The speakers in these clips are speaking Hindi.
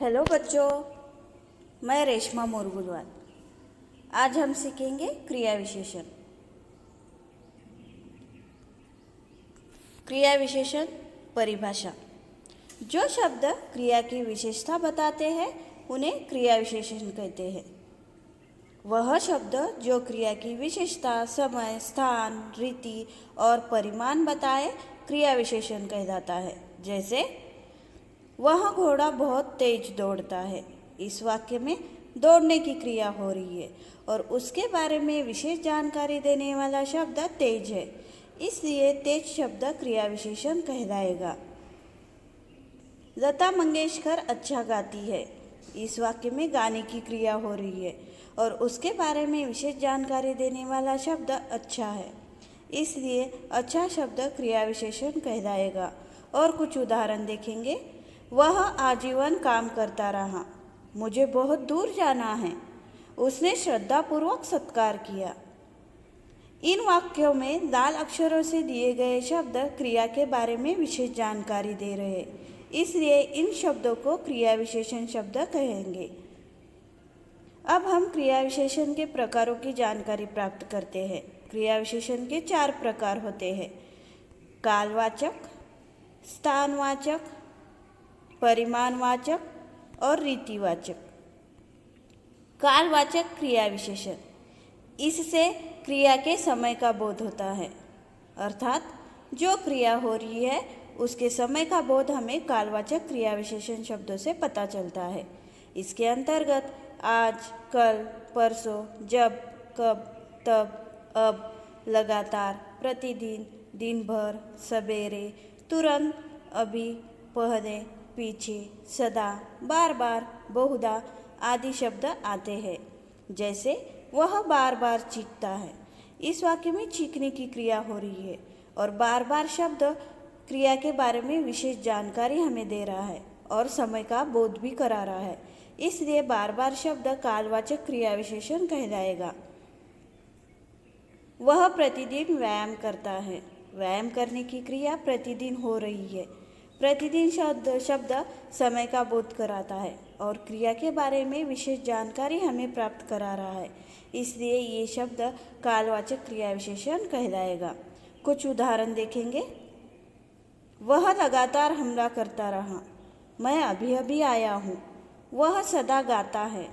हेलो बच्चों, मैं रेशमा मोरगुलवाल। आज हम सीखेंगे क्रिया विशेषण। क्रिया विशेषण परिभाषा। जो शब्द क्रिया की विशेषता बताते हैं उन्हें क्रिया विशेषण कहते हैं। वह शब्द जो क्रिया की विशेषता, समय, स्थान, रीति और परिमाण बताए क्रिया विशेषण कहलाता है। जैसे वह घोड़ा बहुत तेज दौड़ता है। इस वाक्य में दौड़ने की क्रिया हो रही है और उसके बारे में विशेष जानकारी देने वाला शब्द तेज है, इसलिए तेज शब्द क्रिया विशेषण कहलाएगा। लता मंगेशकर अच्छा गाती है। इस वाक्य में गाने की क्रिया हो रही है और उसके बारे में विशेष जानकारी देने वाला शब्द अच्छा है, इसलिए अच्छा शब्द क्रिया विशेषण कहलाएगा। और कुछ उदाहरण देखेंगे। वह आजीवन काम करता रहा। मुझे बहुत दूर जाना है। उसने श्रद्धापूर्वक सत्कार किया। इन वाक्यों में लाल अक्षरों से दिए गए शब्द क्रिया के बारे में विशेष जानकारी दे रहे हैं, इसलिए इन शब्दों को क्रिया विशेषण शब्द कहेंगे। अब हम क्रिया विशेषण के प्रकारों की जानकारी प्राप्त करते हैं। क्रिया विशेषण के 4 प्रकार होते हैं: कालवाचक, स्थानवाचक, परिमाणवाचक और रीतिवाचक। कालवाचक क्रिया विशेषण, इससे क्रिया के समय का बोध होता है, अर्थात जो क्रिया हो रही है उसके समय का बोध हमें कालवाचक क्रिया विशेषण शब्दों से पता चलता है। इसके अंतर्गत आज, कल, परसों, जब, कब, तब, अब, लगातार, प्रतिदिन, दिन भर, सवेरे, तुरंत, अभी, पहले, पीछे, सदा, बार बार, बहुधा आदि शब्द आते हैं। जैसे वह बार बार चीखता है। इस वाक्य में चीखने की क्रिया हो रही है और बार बार शब्द क्रिया के बारे में विशेष जानकारी हमें दे रहा है और समय का बोध भी करा रहा है, इसलिए बार बार शब्द कालवाचक क्रिया विशेषण कहलाएगा। वह प्रतिदिन व्यायाम करता है। व्यायाम करने की क्रिया प्रतिदिन हो रही है। प्रतिदिन शब्द समय का बोध कराता है और क्रिया के बारे में विशेष जानकारी हमें प्राप्त करा रहा है, इसलिए ये शब्द कालवाचक क्रिया विशेषण कहलाएगा। कुछ उदाहरण देखेंगे। वह लगातार हमला करता रहा। मैं अभी अभी आया हूँ। वह सदा गाता है।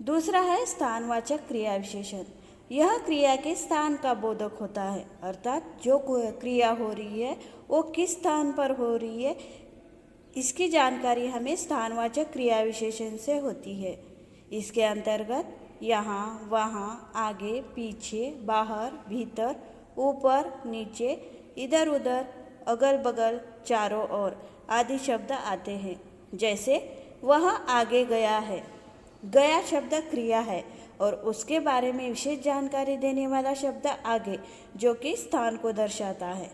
दूसरा है स्थानवाचक क्रिया विशेषण। यह क्रिया के स्थान का बोधक होता है, अर्थात जो क्रिया हो रही है वो किस स्थान पर हो रही है, इसकी जानकारी हमें स्थानवाचक क्रिया विशेषण से होती है। इसके अंतर्गत यहाँ, वहाँ, आगे, पीछे, बाहर, भीतर, ऊपर, नीचे, इधर उधर, अगल बगल, चारों ओर आदि शब्द आते हैं। जैसे वह आगे गया है। गया शब्द क्रिया है और उसके बारे में विशेष जानकारी देने वाला शब्द आगे, जो कि स्थान को दर्शाता है।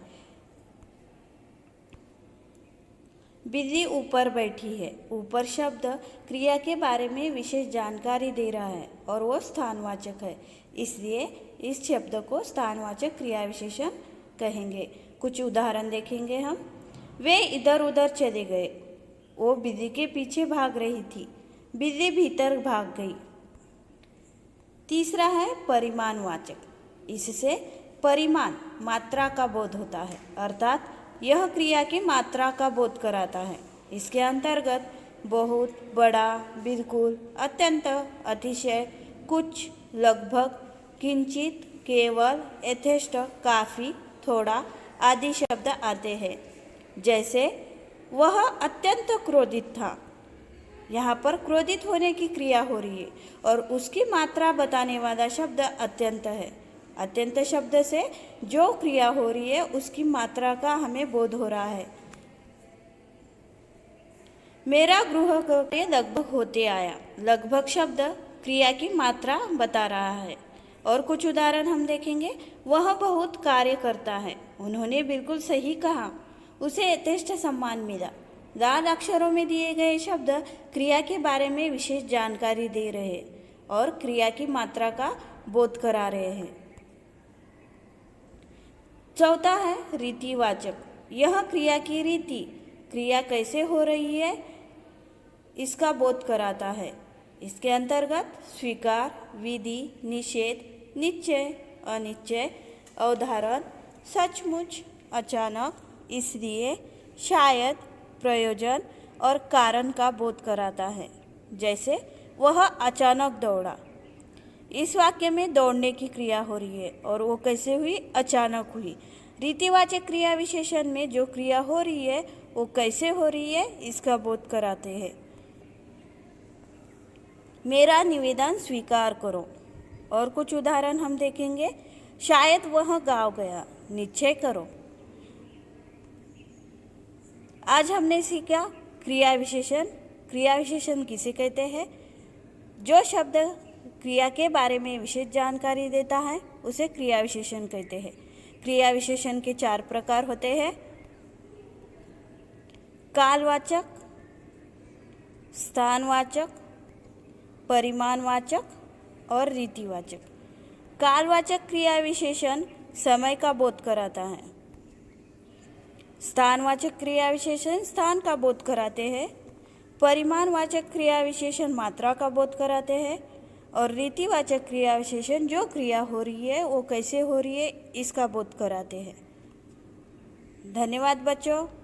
बिल्ली ऊपर बैठी है। ऊपर शब्द क्रिया के बारे में विशेष जानकारी दे रहा है और वो स्थानवाचक है, इसलिए इस शब्द को स्थानवाचक क्रिया विशेषण कहेंगे। कुछ उदाहरण देखेंगे हम। वे इधर उधर चले गए। वो बिल्ली के पीछे भाग रही थी। बिल्ली भीतर भाग गई। तीसरा है परिमाणवाचक। इससे परिमाण, मात्रा का बोध होता है, अर्थात यह क्रिया की मात्रा का बोध कराता है। इसके अंतर्गत बहुत, बड़ा, बिल्कुल, अत्यंत, अतिशय, कुछ, लगभग, किंचित, केवल, यथेष्ट, काफ़ी, थोड़ा आदि शब्द आते हैं। जैसे वह अत्यंत क्रोधित था। यहाँ पर क्रोधित होने की क्रिया हो रही है और उसकी मात्रा बताने वाला शब्द अत्यंत है। अत्यंत शब्द से जो क्रिया हो रही है उसकी मात्रा का हमें बोध हो रहा है। मेरा गृह कार्य लगभग होते आया। लगभग शब्द क्रिया की मात्रा बता रहा है। और कुछ उदाहरण हम देखेंगे। वह बहुत कार्य करता है। उन्होंने बिल्कुल सही कहा। उसे यथेष्ट सम्मान मिला। लाल अक्षरों में दिए गए शब्द क्रिया के बारे में विशेष जानकारी दे रहे हैं और क्रिया की मात्रा का बोध करा रहे हैं। चौथा है रीतिवाचक। यह क्रिया की रीति, क्रिया कैसे हो रही है इसका बोध कराता है। इसके अंतर्गत स्वीकार, विधि, निषेध, निश्चय, अनिश्चय, अवधारण, सचमुच, अचानक, इसलिए, शायद, प्रयोजन और कारण का बोध कराता है। जैसे वह अचानक दौड़ा। इस वाक्य में दौड़ने की क्रिया हो रही है और वो कैसे हुई? अचानक हुई। रीतिवाचक क्रिया विशेषण में जो क्रिया हो रही है वो कैसे हो रही है इसका बोध कराते हैं। मेरा निवेदन स्वीकार करो। और कुछ उदाहरण हम देखेंगे। शायद वह गाँव गया। निश्चय करो। आज हमने सीखा क्रिया विशेषण। क्रिया विशेषण किसे कहते हैं? जो शब्द क्रिया के बारे में विशेष जानकारी देता है उसे क्रिया विशेषण कहते हैं। क्रिया विशेषण के 4 प्रकार होते हैं: कालवाचक, स्थानवाचक, परिमाणवाचक और रीतिवाचक। कालवाचक क्रिया विशेषण समय का बोध कराता है। स्थानवाचक क्रिया विशेषण स्थान का बोध कराते हैं। परिमाणवाचक क्रिया विशेषण मात्रा का बोध कराते हैं और रीतिवाचक क्रिया विशेषण जो क्रिया हो रही है वो कैसे हो रही है इसका बोध कराते हैं। धन्यवाद बच्चों।